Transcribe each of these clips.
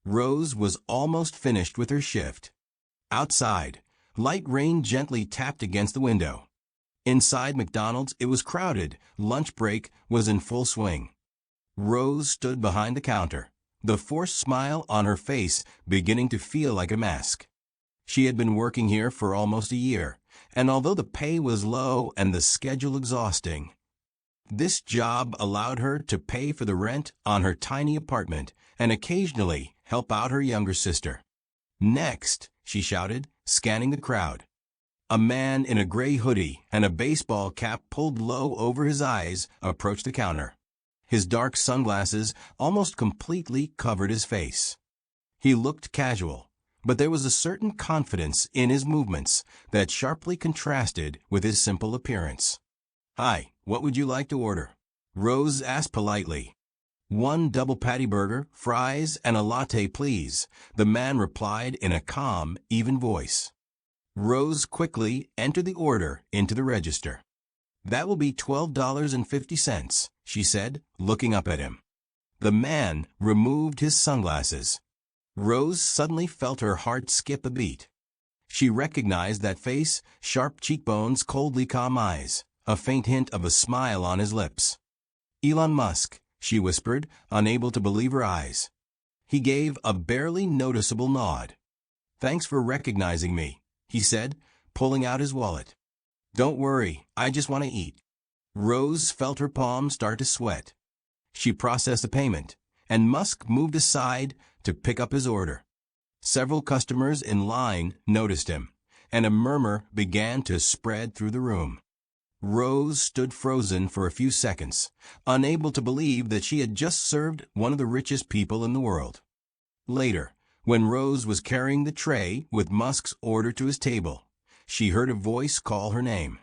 Rose was almost finished with her shift. Outside, light rain gently tapped against the window. Inside McDonald's, it was crowded. Lunch break was in full swing. Rose stood behind the counter, the forced smile on her face beginning to feel like a mask. She had been working here for almost a year, and although the pay was low and the schedule exhausting, this job allowed her to pay for the rent on her tiny apartment and occasionally help out her younger sister. "Next," she shouted, scanning the crowd. A man in a gray hoodie and a baseball cap pulled low over his eyes approached the counter. His dark sunglasses almost completely covered his face. He looked casual, but there was a certain confidence in his movements that sharply contrasted with his simple appearance. "Hi, what would you like to order?" Rose asked politely. "One double patty burger, fries, and a latte, please," the man replied in a calm, even voice. Rose quickly entered the order into the register. "That will be $12.50, she said, looking up at him. The man removed his sunglasses. Rose suddenly felt her heart skip a beat. She recognized that face, sharp cheekbones, coldly calm eyes, a faint hint of a smile on his lips. "Elon Musk," she whispered, unable to believe her eyes. He gave a barely noticeable nod. "Thanks for recognizing me," he said, pulling out his wallet. "Don't worry, I just want to eat." Rose felt her palms start to sweat. She processed the payment, and Musk moved aside to pick up his order. Several customers in line noticed him, and a murmur began to spread through the room. Rose stood frozen for a few seconds, unable to believe that she had just served one of the richest people in the world. Later, when Rose was carrying the tray with Musk's order to his table, she heard a voice call her name.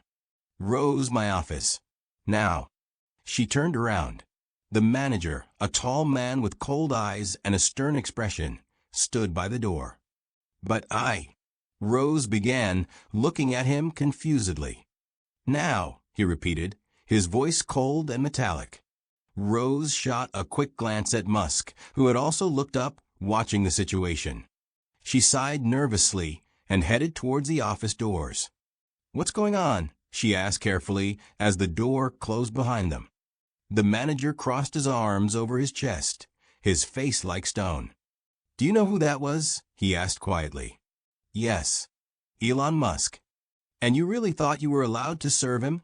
"Rose, my office. Now." She turned around. The manager, a tall man with cold eyes and a stern expression, stood by the door. "But Rose began, looking at him confusedly. "Now," he repeated, his voice cold and metallic. Rose shot a quick glance at Musk, who had also looked up, watching the situation. She sighed nervously and headed towards the office doors. "What's going on?" she asked carefully as the door closed behind them. The manager crossed his arms over his chest, his face like stone. "Do you know who that was?" he asked quietly. "Yes. Elon Musk. And you really thought you were allowed to serve him?"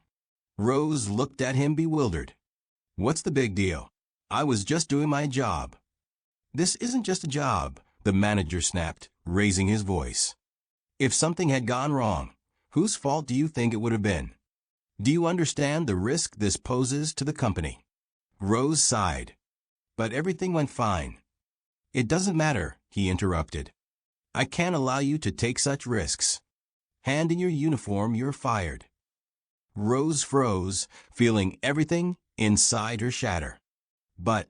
Rose looked at him bewildered. "What's the big deal? I was just doing my job." "This isn't just a job," the manager snapped, raising his voice. "If something had gone wrong, whose fault do you think it would have been? Do you understand the risk this poses to the company?" Rose sighed. "But everything went fine." "It doesn't matter," he interrupted. "I can't allow you to take such risks. Hand in your uniform, you're fired." Rose froze, feeling everything inside her shatter. But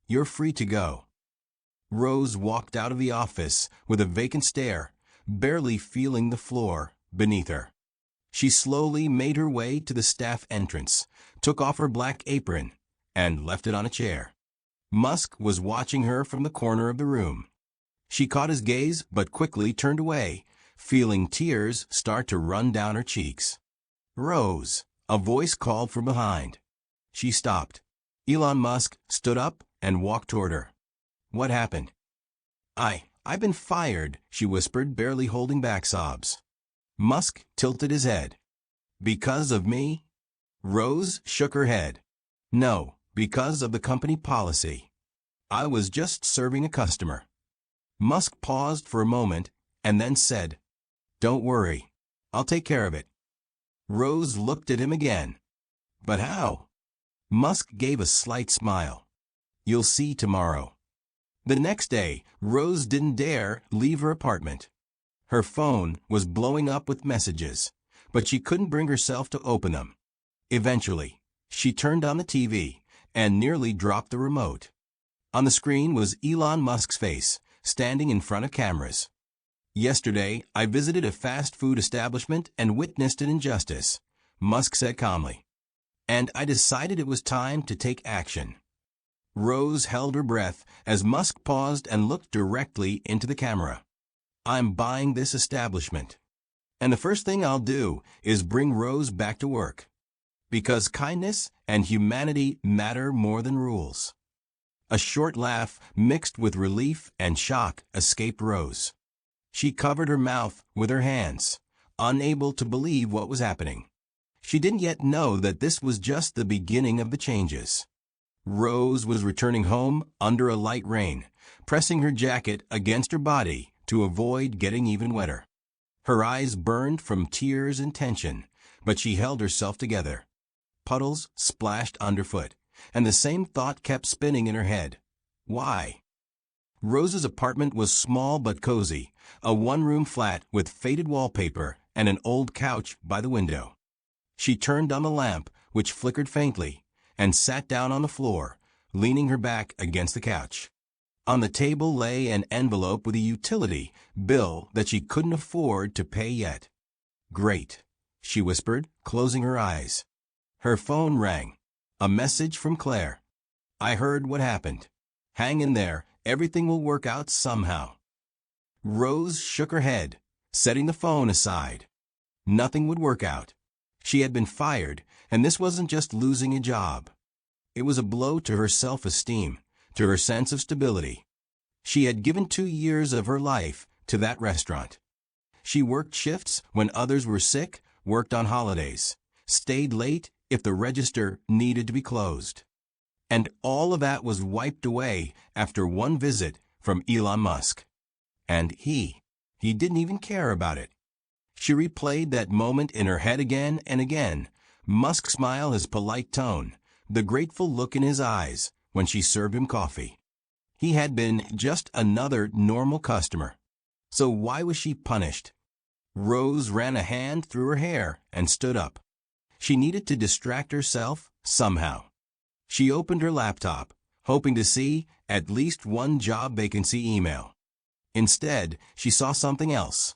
you're free to go." Rose walked out of the office with a vacant stare, barely feeling the floor beneath her. She slowly made her way to the staff entrance, took off her black apron, and left it on a chair. Musk was watching her from the corner of the room. She caught his gaze but quickly turned away, feeling tears start to run down her cheeks. "Rose," a voice called from behind. She stopped. Elon Musk stood up and walked toward her. "What happened?" I've been fired," she whispered, barely holding back sobs. Musk tilted his head. "Because of me?" Rose shook her head. "No, because of the company policy. I was just serving a customer." Musk paused for a moment and then said, "Don't worry, I'll take care of it." Rose looked at him again. "But how?" Musk gave a slight smile. "You'll see tomorrow." The next day, Rose didn't dare leave her apartment. Her phone was blowing up with messages, but she couldn't bring herself to open them. Eventually, she turned on the TV and nearly dropped the remote. On the screen was Elon Musk's face, standing in front of cameras. "Yesterday, I visited a fast food establishment and witnessed an injustice," Musk said calmly. "And I decided it was time to take action." Rose held her breath as Musk paused and looked directly into the camera. "I'm buying this establishment. And the first thing I'll do is bring Rose back to work. Because kindness and humanity matter more than rules." A short laugh mixed with relief and shock escaped Rose. She covered her mouth with her hands, unable to believe what was happening. She didn't yet know that this was just the beginning of the changes. Rose was returning home under a light rain, pressing her jacket against her body to avoid getting even wetter. Her eyes burned from tears and tension, but she held herself together. Puddles splashed underfoot, and the same thought kept spinning in her head. Why? Rose's apartment was small but cozy, a one-room flat with faded wallpaper and an old couch by the window. She turned on the lamp, which flickered faintly, and sat down on the floor, leaning her back against the couch. On the table lay an envelope with a utility bill that she couldn't afford to pay yet. "Great," she whispered, closing her eyes. Her phone rang. A message from Claire. "I heard what happened. Hang in there, everything will work out somehow." Rose shook her head, setting the phone aside. Nothing would work out. She had been fired, and this wasn't just losing a job. It was a blow to her self-esteem, to her sense of stability. She had given 2 years of her life to that restaurant. She worked shifts when others were sick, worked on holidays, stayed late if the register needed to be closed. And all of that was wiped away after one visit from Elon Musk. And he didn't even care about it. She replayed that moment in her head again and again. Musk's smile, his polite tone, the grateful look in his eyes when she served him coffee. He had been just another normal customer. So why was she punished? Rose ran a hand through her hair and stood up. She needed to distract herself somehow. She opened her laptop, hoping to see at least one job vacancy email. Instead, she saw something else.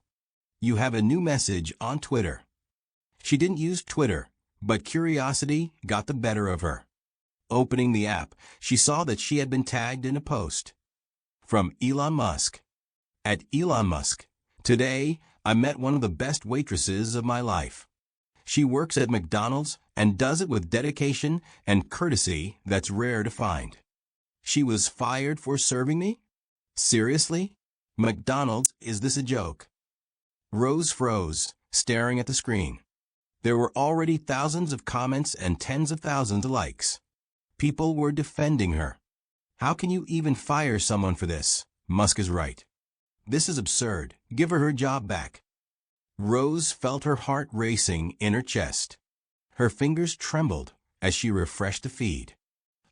"You have a new message on Twitter." She didn't use Twitter, but curiosity got the better of her. Opening the app, she saw that she had been tagged in a post. From Elon Musk. "At Elon Musk. Today, I met one of the best waitresses of my life. She works at McDonald's and does it with dedication and courtesy that's rare to find. She was fired for serving me? Seriously? McDonald's, is this a joke?" Rose froze, staring at the screen. There were already thousands of comments and tens of thousands of likes. People were defending her. How can you even fire someone for this? Musk is right. This is absurd. Give her her job back. Rose felt her heart racing in her chest. Her fingers trembled as she refreshed the feed.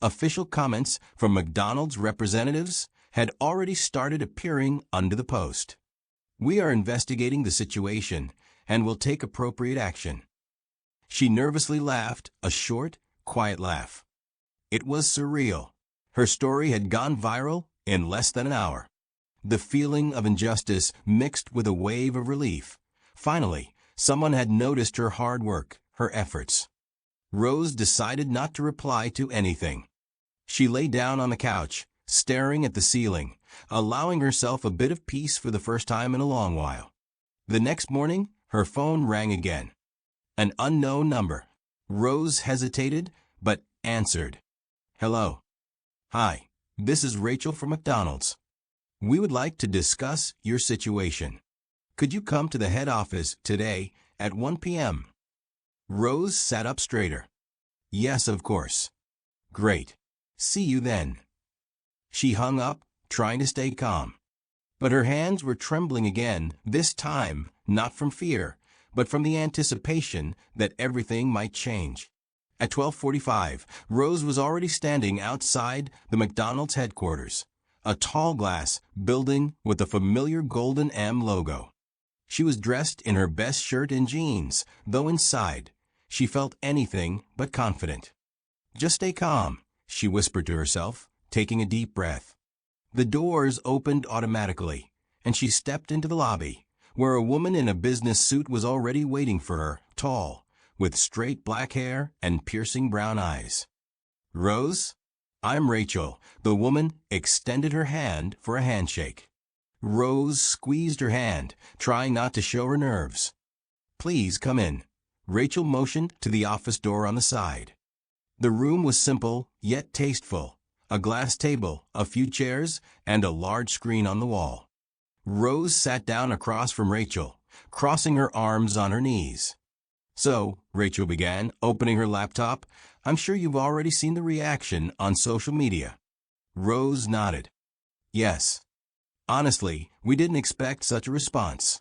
Official comments from McDonald's representatives had already started appearing under the post. "We are investigating the situation and will take appropriate action." She nervously laughed, a short, quiet laugh. It was surreal. Her story had gone viral in less than an hour. The feeling of injustice mixed with a wave of relief. Finally, someone had noticed her hard work, her efforts. Rose decided not to reply to anything. She lay down on the couch, staring at the ceiling, allowing herself a bit of peace for the first time in a long while. The next morning, her phone rang again. An unknown number. Rose hesitated, but answered. "Hello. Hi, this is Rachel from McDonald's. We would like to discuss your situation. Could you come to the head office today at 1 p.m.? Rose sat up straighter. "Yes, of course." "Great. See you then." She hung up, trying to stay calm. But her hands were trembling again, this time not from fear, but from the anticipation that everything might change. At 12:45, Rose was already standing outside the McDonald's headquarters, a tall glass building with the familiar golden M logo. She was dressed in her best shirt and jeans, though inside, she felt anything but confident. "Just stay calm," she whispered to herself, taking a deep breath. The doors opened automatically, and she stepped into the lobby, where a woman in a business suit was already waiting for her, tall, with straight black hair and piercing brown eyes. "Rose?" I'm Rachel. The woman extended her hand for a handshake. Rose squeezed her hand, trying not to show her nerves. Please come in. Rachel motioned to the office door on the side. The room was simple, yet tasteful. A glass table, a few chairs, and a large screen on the wall. Rose sat down across from Rachel, crossing her arms on her knees. So, Rachel began, opening her laptop, I'm sure you've already seen the reaction on social media. Rose nodded. Yes. Honestly, we didn't expect such a response.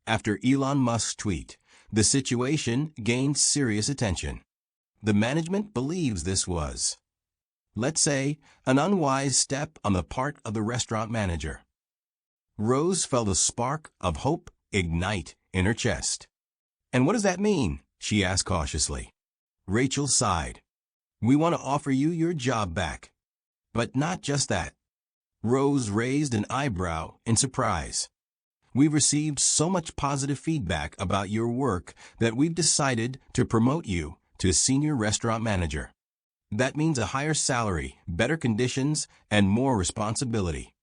After Elon Musk's tweet, the situation gained serious attention. The management believes this was, let's say, an unwise step on the part of the restaurant manager. Rose felt a spark of hope ignite in her chest. And what does that mean? She asked cautiously. Rachel sighed. We want to offer you your job back. But not just that. Rose raised an eyebrow in surprise. We've received so much positive feedback about your work that we've decided to promote you to senior restaurant manager. That means a higher salary, better conditions, and more responsibility.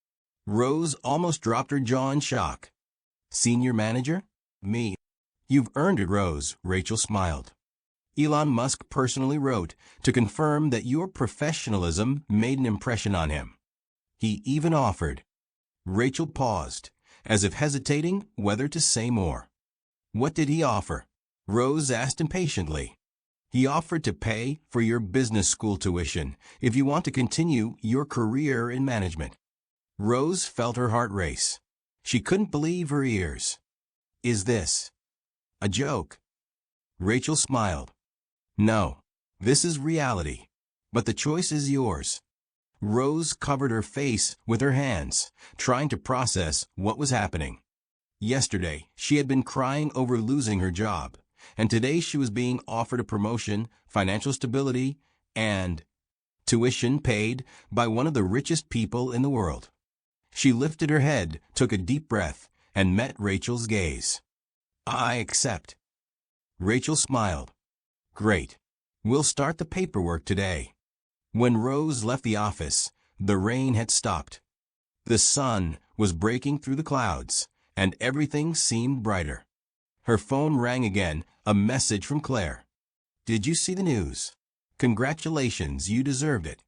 Rose almost dropped her jaw in shock. Senior manager? Me. You've earned it, Rose, Rachel smiled. Elon Musk personally wrote to confirm that your professionalism made an impression on him. He even offered. Rachel paused, as if hesitating whether to say more. What did he offer? Rose asked impatiently. He offered to pay for your business school tuition if you want to continue your career in management. Rose felt her heart race. She couldn't believe her ears. Is this a joke? Rachel smiled. No, this is reality. But the choice is yours. Rose covered her face with her hands, trying to process what was happening. Yesterday, she had been crying over losing her job, and today she was being offered a promotion, financial stability, and tuition paid by one of the richest people in the world. She lifted her head, took a deep breath, and met Rachel's gaze. I accept. Rachel smiled. Great. We'll start the paperwork today. When Rose left the office, the rain had stopped. The sun was breaking through the clouds, and everything seemed brighter. Her phone rang again, a message from Claire. Did you see the news? Congratulations, you deserved it.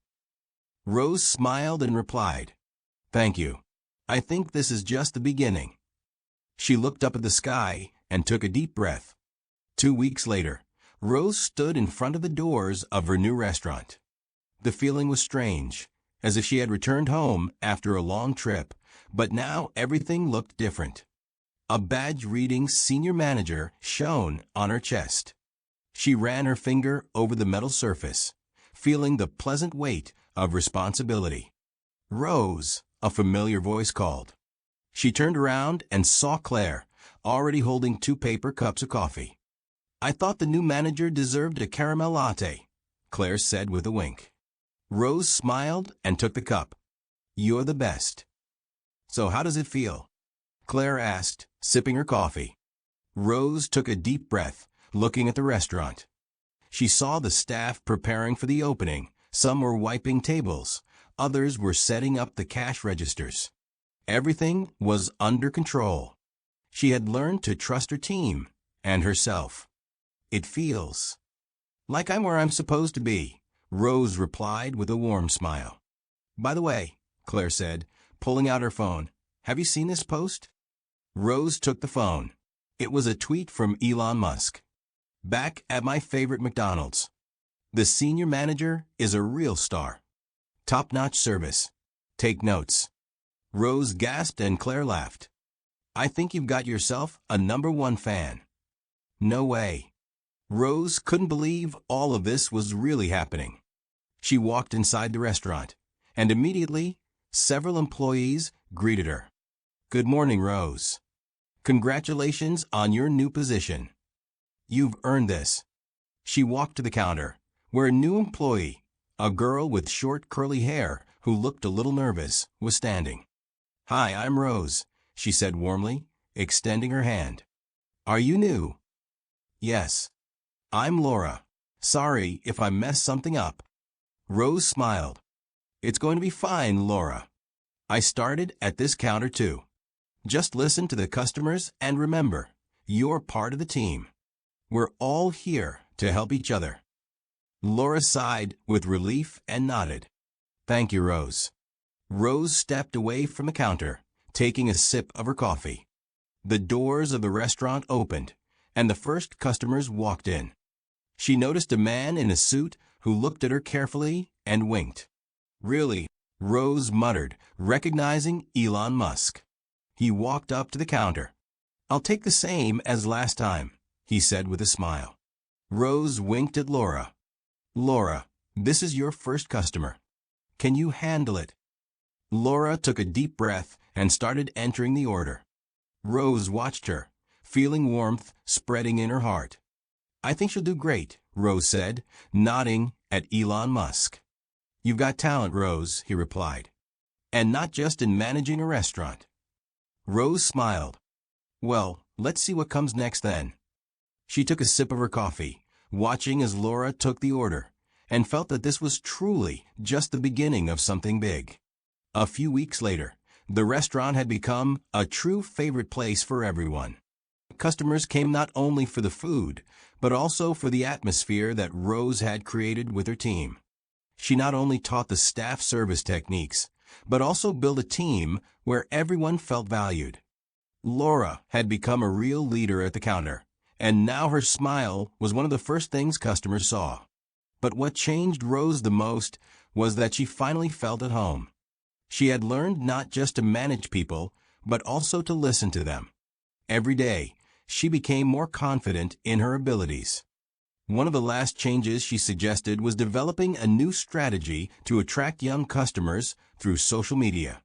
Rose smiled and replied, Thank you. I think this is just the beginning. She looked up at the sky and took a deep breath. 2 weeks later, Rose stood in front of the doors of her new restaurant. The feeling was strange, as if she had returned home after a long trip, but now everything looked different. A badge reading Senior Manager shone on her chest. She ran her finger over the metal surface, feeling the pleasant weight of responsibility. Rose, a familiar voice called. She turned around and saw Claire, already holding 2 paper cups of coffee. I thought the new manager deserved a caramel latte, Claire said with a wink. Rose smiled and took the cup. You're the best. So how does it feel? Claire asked, sipping her coffee. Rose took a deep breath, looking at the restaurant. She saw the staff preparing for the opening. Some were wiping tables. Others were setting up the cash registers. Everything was under control. She had learned to trust her team and herself. It feels like I'm where I'm supposed to be, Rose replied with a warm smile. By the way, Claire said, pulling out her phone, have you seen this post? Rose took the phone. It was a tweet from Elon Musk. Back at my favorite McDonald's. The senior manager is a real star. Top-notch service. Take notes. Rose gasped and Claire laughed. I think you've got yourself a #1 fan. No way. Rose couldn't believe all of this was really happening. She walked inside the restaurant, and immediately, several employees greeted her. Good morning, Rose. Congratulations on your new position. You've earned this. She walked to the counter, where a new employee, a girl with short curly hair who looked a little nervous, was standing. Hi, I'm Rose, she said warmly, extending her hand. Are you new? Yes. I'm Laura. Sorry if I messed something up. Rose smiled. It's going to be fine, Laura. I started at this counter too. Just listen to the customers and remember, you're part of the team. We're all here to help each other. Laura sighed with relief and nodded. Thank you, Rose. Rose stepped away from the counter, taking a sip of her coffee. The doors of the restaurant opened, and the first customers walked in. She noticed a man in a suit who looked at her carefully and winked. Really, Rose muttered, recognizing Elon Musk. He walked up to the counter. I'll take the same as last time, he said with a smile. Rose winked at Laura. Laura, this is your first customer. Can you handle it? Laura took a deep breath and started entering the order. Rose watched her, feeling warmth spreading in her heart. I think she'll do great, Rose said, nodding at Elon Musk. You've got talent, Rose, he replied. And not just in managing a restaurant. Rose smiled. Well, let's see what comes next then. She took a sip of her coffee, watching as Laura took the order, and felt that this was truly just the beginning of something big. A few weeks later, the restaurant had become a true favorite place for everyone. Customers came not only for the food, but also for the atmosphere that Rose had created with her team. She not only taught the staff service techniques, but also built a team where everyone felt valued. Laura had become a real leader at the counter, and now her smile was one of the first things customers saw. But what changed Rose the most was that she finally felt at home. She had learned not just to manage people, but also to listen to them. Every day, she became more confident in her abilities. One of the last changes she suggested was developing a new strategy to attract young customers through social media.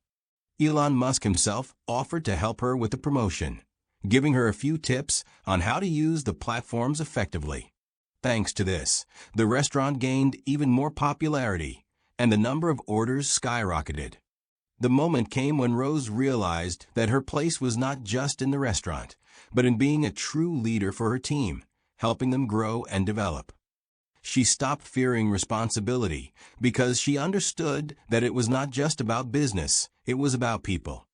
Elon Musk himself offered to help her with the promotion, giving her a few tips on how to use the platforms effectively. Thanks to this, the restaurant gained even more popularity, and the number of orders skyrocketed. The moment came when Rose realized that her place was not just in the restaurant, but in being a true leader for her team, helping them grow and develop. She stopped fearing responsibility because she understood that it was not just about business, it was about people.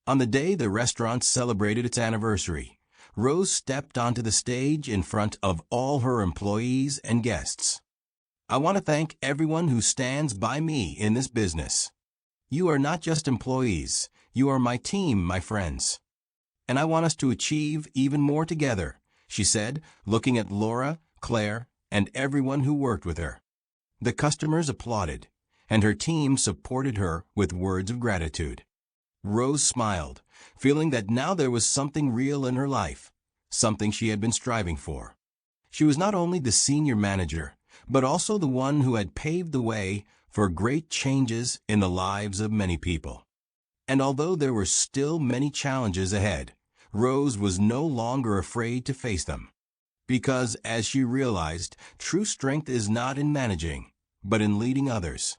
On the day the restaurant celebrated its anniversary, Rose stepped onto the stage in front of all her employees and guests. I want to thank everyone who stands by me in this business. You are not just employees, you are my team, my friends. And I want us to achieve even more together, she said, looking at Laura, Claire, and everyone who worked with her. The customers applauded, and her team supported her with words of gratitude. Rose smiled, feeling that now there was something real in her life, something she had been striving for. She was not only the senior manager, but also the one who had paved the way for great changes in the lives of many people. And although there were still many challenges ahead, Rose was no longer afraid to face them. Because, as she realized, true strength is not in managing, but in leading others.